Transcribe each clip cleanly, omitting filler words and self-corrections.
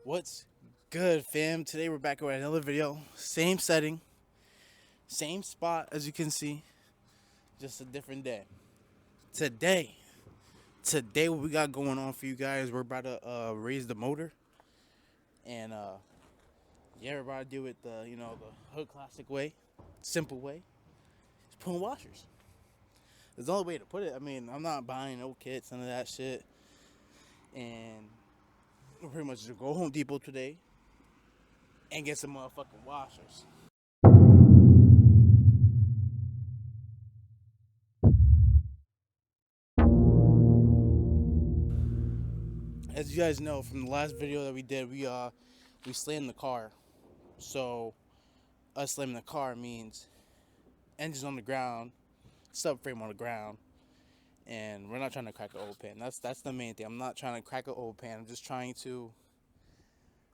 What's good, fam? Today we're back with another video. Same setting, same spot as you can see, just a different day. Today what we got going on for you guys, we're about to raise the motor. And yeah, we're about to do it the hood classic way, simple way. Just putting washers. There's the only way to put it. I mean, I'm not buying no kits, none of that shit. And we're pretty much just go Home Depot today and get some motherfucking washers. As you guys know from the last video that we did, we slammed the car. So us slamming the car means engine's on the ground, subframe on the ground, and we're not trying to crack an old pan. That's the main thing. I'm not trying to crack an old pan. I'm just trying to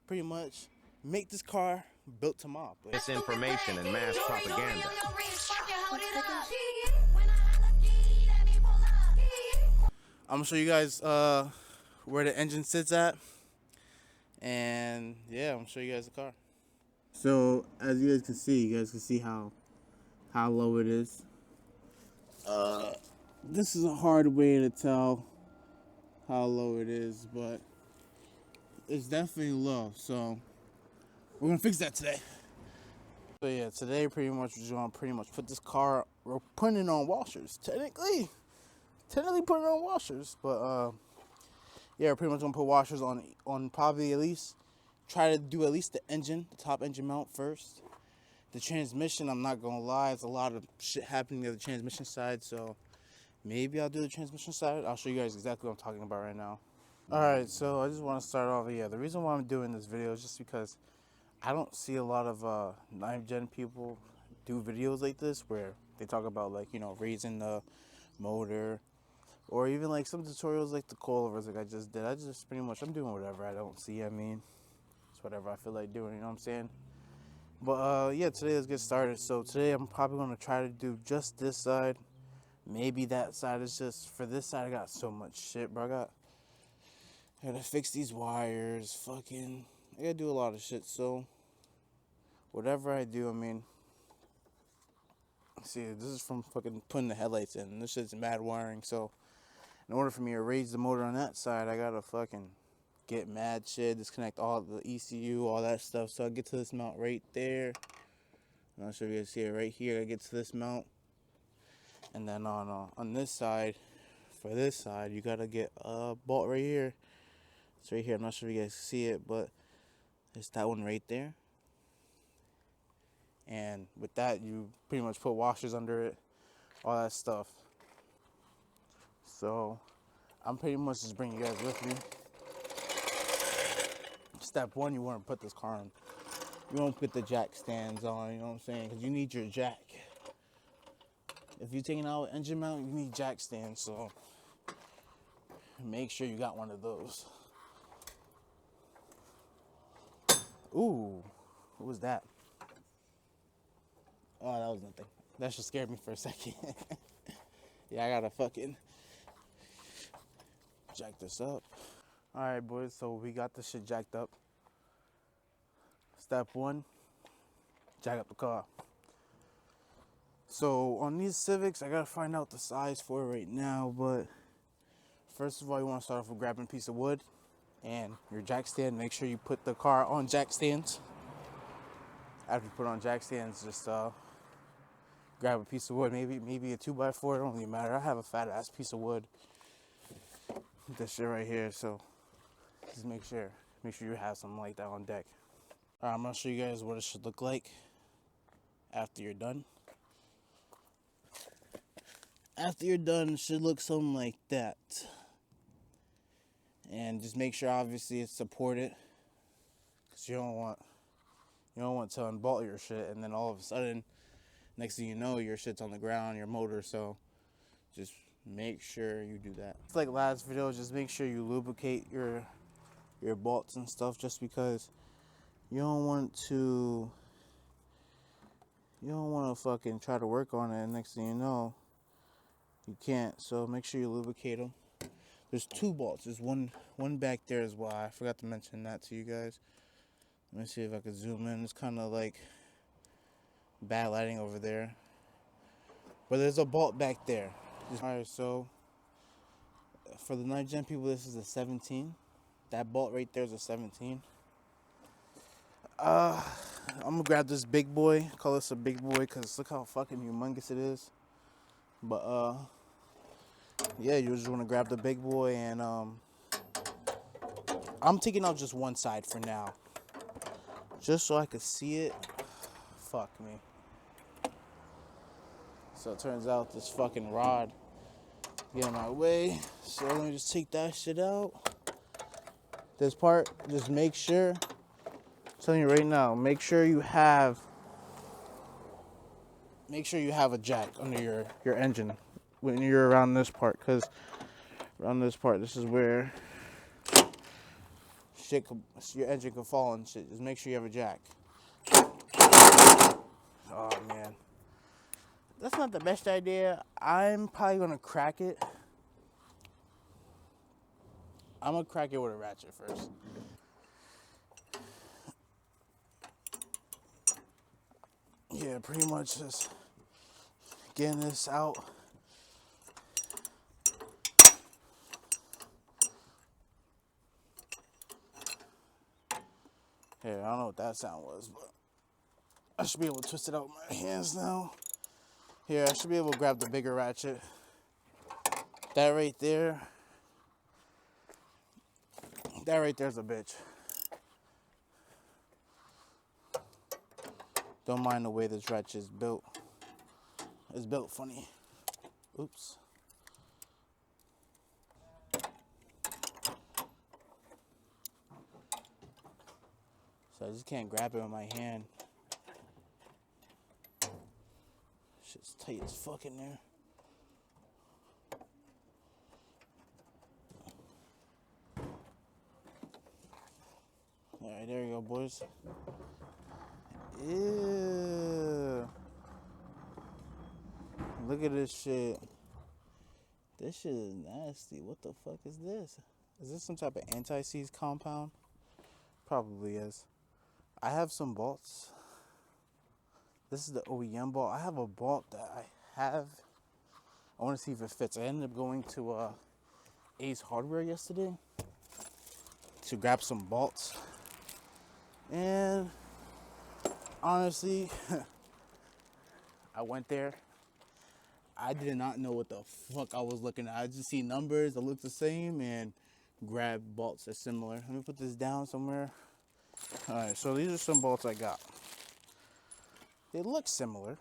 pretty much make this car built to mop. Misinformation and mass propaganda. I'm gonna show you guys where the engine sits at, and yeah, I'm gonna show you guys the car. So as you guys can see how low it is. This is a hard way to tell how low it is, but it's definitely low. So we're gonna fix that today. So yeah, today pretty much we're gonna put this car. We're putting it on washers. Technically putting it on washers, but yeah, we're pretty much gonna put washers on probably at least try to do at least the engine, the top engine mount first. The transmission, I'm not gonna lie, it's a lot of shit happening at the transmission side, so maybe I'll do the transmission side. I'll show you guys exactly what I'm talking about right now. Alright, so I just want to start off, the reason why I'm doing this video is just because I don't see a lot of 9th gen people do videos like this where they talk about raising the motor, or even like some tutorials like the coilovers like I just did. I'm doing whatever I don't see. I mean, it's whatever I feel like doing, you know what I'm saying? But yeah, today let's get started. So today I'm probably gonna try to do just this side. Maybe that side. Is just for this side I got so much shit, bro. I gotta fix these wires, I gotta do a lot of shit. So whatever I do, I mean, see, this is from fucking putting the headlights in. This shit's mad wiring. So in order for me to raise the motor on that side, I gotta fucking get mad shit, disconnect all the ECU, all that stuff. So I get to this mount right there. I'm not sure if you guys see it right here. I get to this mount, and then on this side, for this side, you gotta get a bolt right here. It's right here. I'm not sure if you guys see it, but it's that one right there. And with that, you pretty much put washers under it, all that stuff. So I'm pretty much just bringing you guys with me. Step one, you want to put this car on. You want to put the jack stands on, you know what I'm saying? Because you need your jack. If you're taking out an engine mount, you need jack stands. So make sure you got one of those. Ooh, what was that? Oh, that was nothing. That just scared me for a second. Yeah, I gotta fucking jack this up. Alright, boys, so we got this shit jacked up. Step one, jack up the car. So on these Civics, I gotta find out the size for it right now, but first of all, you wanna start off with grabbing a piece of wood and your jack stand. Make sure you put the car on jack stands. After you put it on jack stands, just grab a piece of wood, maybe a 2x4, it don't really matter. I have a fat ass piece of wood. This shit right here, so just make sure you have something like that on deck. Alright, I'm gonna show you guys what it should look like after you're done. After you're done, it should look something like that. And just make sure obviously it's supported, because you don't want to unbolt your shit and then all of a sudden next thing you know your shit's on the ground, your motor. So just make sure you do that. It's like last video, just make sure you lubricate your bolts and stuff, just because you don't want to fucking try to work on it and next thing you know you can't. So make sure you lubricate them. There's two bolts. There's one back there as well. I forgot to mention that to you guys. Let me see if I can zoom in. It's kind of like bad lighting over there. But there's a bolt back there. Alright, so for the 9th gen people, this is a 17. That bolt right there is a 17. I'm gonna grab this big boy. Call this a big boy because look how fucking humongous it is. But yeah, you just want to grab the big boy, and I'm taking out just one side for now, just so I could see it. Fuck me. So it turns out this fucking rod get in my way. So let me just take that shit out. This part, just make sure. I'm telling you right now, make sure you have a jack under your engine when you're around this part, because around this part, this is where your engine can fall and shit. Just make sure you have a jack. Oh man, that's not the best idea. I'm probably gonna crack it. I'm gonna crack it with a ratchet first. Yeah, pretty much just getting this out. Here, I don't know what that sound was, but I should be able to twist it out with my hands now. Here, I should be able to grab the bigger ratchet. That right there's a bitch. Don't mind the way this ratchet is built. It's built funny. Oops. So I just can't grab it with my hand. Shit's tight as fuck in there. Alright, there you go, boys. Ew. Look at this shit. This shit is nasty. What the fuck is this? Is this some type of anti-seize compound? Probably is. I have some bolts. This is the OEM bolt. I have a bolt that I want to see if it fits. I ended up going to Ace Hardware yesterday to grab some bolts. And honestly, I went there. I did not know what the fuck I was looking at. I just see numbers that look the same and grab bolts that's similar. Let me put this down somewhere. Alright, so these are some bolts I got. They look similar.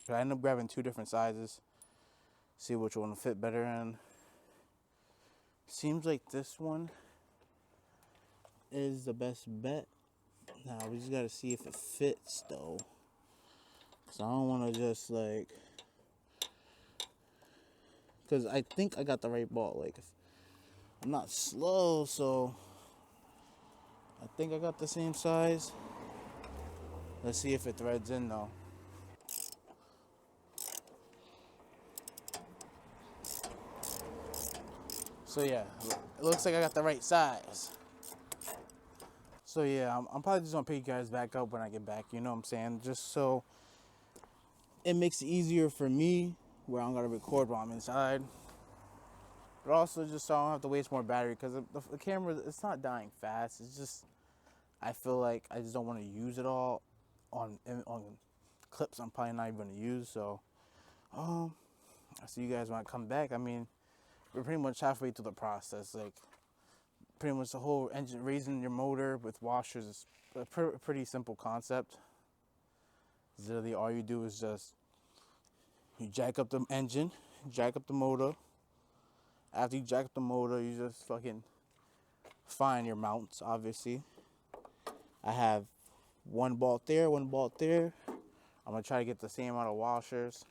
But I ended up grabbing two different sizes. See which one will fit better in. Seems like this one is the best bet. Now we just gotta see if it fits though. So I don't wanna just like, cause I think I got the right bolt. Like I'm not slow, so I think I got the same size. Let's see if it threads in though. So yeah, it looks like I got the right size. So yeah, I'm probably just gonna pick you guys back up when I get back, you know what I'm saying? Just so it makes it easier for me where I'm gonna record while I'm inside. But also just so I don't have to waste more battery, because the camera, it's not dying fast. It's just, I feel like I just don't want to use it all on clips I'm probably not even going to use. So, I'll see you guys when I come back. I mean, we're pretty much halfway through the process. Like, pretty much the whole engine, raising your motor with washers is a pretty simple concept. Literally all you do is just, you jack up the engine, jack up the motor. After you jack up the motor, you just fucking find your mounts, obviously. I have one bolt there, one bolt there. I'm gonna try to get the same amount of washers,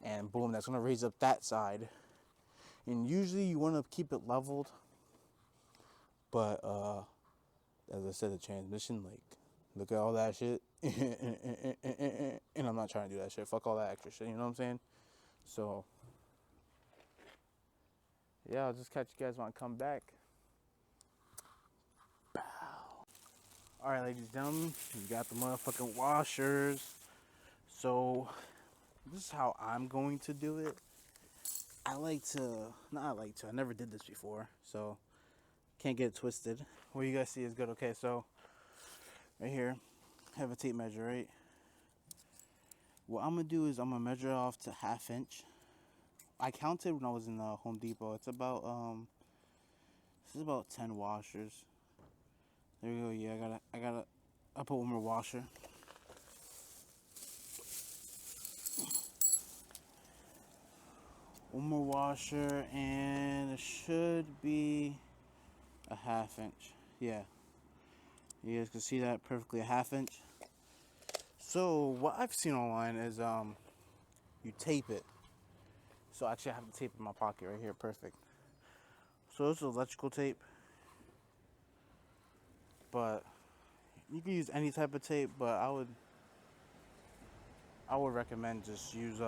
and boom, that's gonna raise up that side. And usually you wanna keep it leveled, but as I said, the transmission, like, look at all that shit. And I'm not trying to do that shit. Fuck all that extra shit, you know what I'm saying? So yeah, I'll just catch you guys when I come back. All right, ladies and gentlemen, we got the motherfucking washers. So this is how I'm going to do it. I never did this before, so can't get it twisted. What you guys see is good. Okay, so right here, I have a tape measure, right? What I'm gonna do is I'm gonna measure off to 1/2 inch. I counted when I was in Home Depot. It's about this is about 10 washers. There we go. Yeah, I put one more washer. One more washer, and it should be a 1/2 inch. Yeah, you guys can see that perfectly, a 1/2 inch. So what I've seen online is you tape it. So actually I have the tape in my pocket right here, perfect. So this is electrical tape, but you can use any type of tape, but I would recommend just use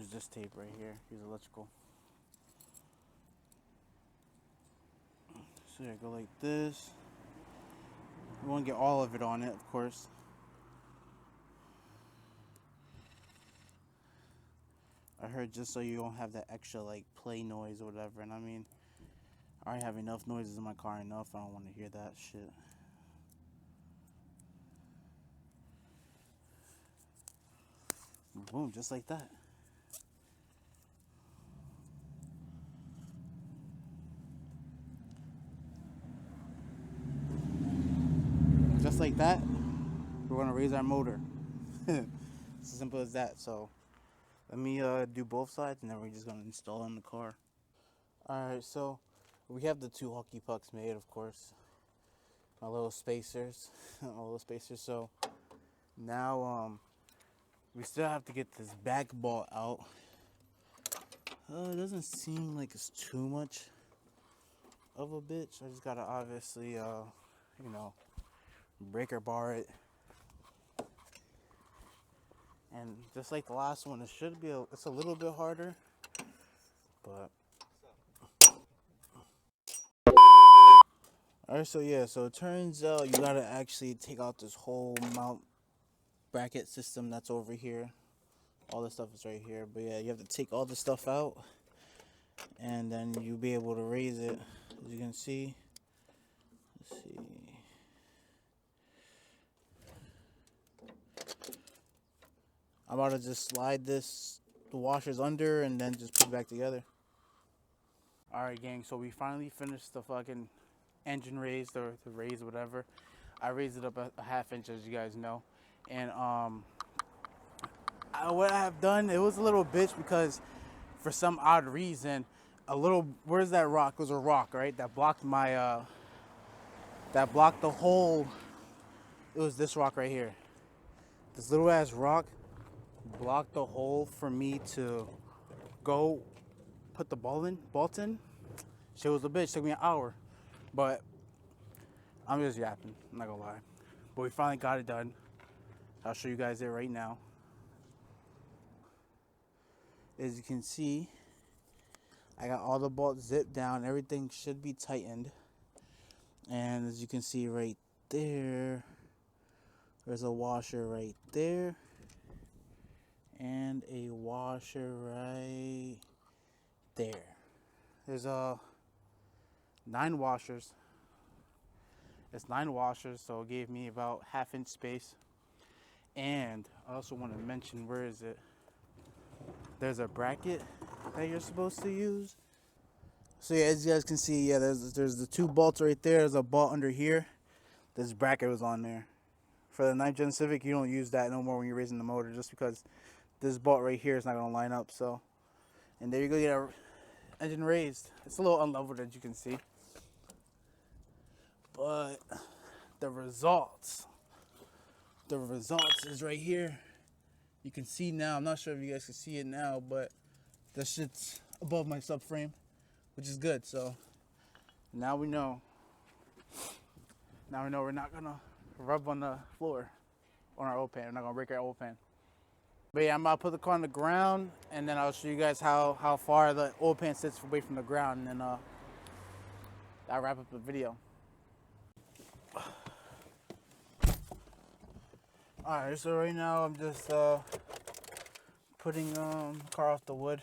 this tape right here. Use electrical. So yeah, go like this. You want to get all of it on it, of course. I heard just so you don't have that extra like play noise or whatever, and I mean, I already have enough noises in my car enough. I don't want to hear that shit. Boom, just like that. Just like that, we're gonna raise our motor. It's as simple as that. So let me do both sides, and then we're just gonna install it in the car. All right, so we have the 2 hockey pucks made, of course. My little spacers, So now we still have to get this back ball out. It doesn't seem like it's too much of a bitch. I just gotta obviously, breaker bar it. And just like the last one, it's a little bit harder, but. Alright, so yeah, so it turns out you gotta actually take out this whole mount bracket system that's over here. All this stuff is right here, but yeah, you have to take all this stuff out, and then you'll be able to raise it. As you can see, let's see. I'm about to just slide the washers under and then just put it back together. Alright, gang, so we finally finished the fucking engine raised, or the raise, whatever. I raised it up a 1/2 inch, as you guys know. And what I have done, it was a little bitch because for some odd reason, where's that rock? It was a rock, right? That blocked the whole, it was this rock right here. This little ass rock blocked the hole for me to go put the bolt in. Shit was a bitch, took me an hour. But I'm just yapping, I'm not gonna lie. But we finally got it done. I'll show you guys it right now. As you can see, I got all the bolts zipped down. Everything should be tightened. And as you can see right there, there's a washer right there. And a washer right there. There's 9 washers. It's 9 washers, so it gave me about 1/2 inch space. And I also want to mention, where is it? There's a bracket that you're supposed to use. So yeah, as you guys can see, yeah, there's the 2 bolts right there. There's a bolt under here. This bracket was on there. For the 9th Gen Civic, you don't use that no more when you're raising the motor, just because this bolt right here is not gonna line up. So, and there you go, get our engine raised. It's a little unleveled, as you can see, but the results is right here. You can see now. I'm not sure if you guys can see it now, but the shit's above my subframe, which is good. So now we know. Now we know we're not gonna rub on the floor on our old pan. We're not gonna break our old pan. But yeah, I'm about to put the car on the ground, and then I'll show you guys how far the oil pan sits away from the ground, and then I'll wrap up the video. Alright, so right now I'm just putting the car off the wood.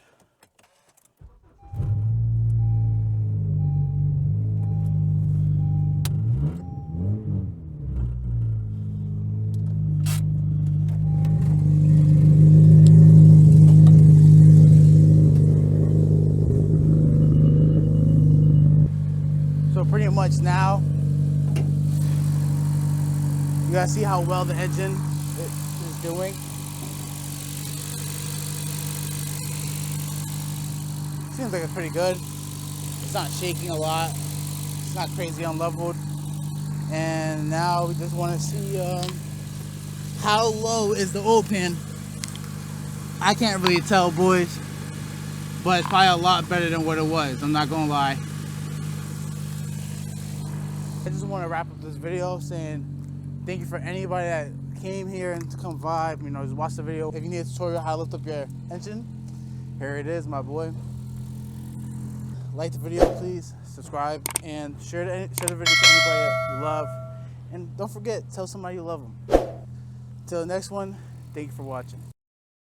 So pretty much now, you guys see how well the engine is doing. Seems like it's pretty good. It's not shaking a lot. It's not crazy unleveled. And now we just want to see how low is the oil pan. I can't really tell, boys, but it's probably a lot better than what it was. I'm not gonna lie. I just want to wrap up this video saying thank you for anybody that came here and to come vibe, you know, just watch the video. If you need a tutorial how to lift up your engine, here it is, my boy. Like the video, please, subscribe, and share the video to anybody that you love. And don't forget, tell somebody you love them. Till the next one, thank you for watching.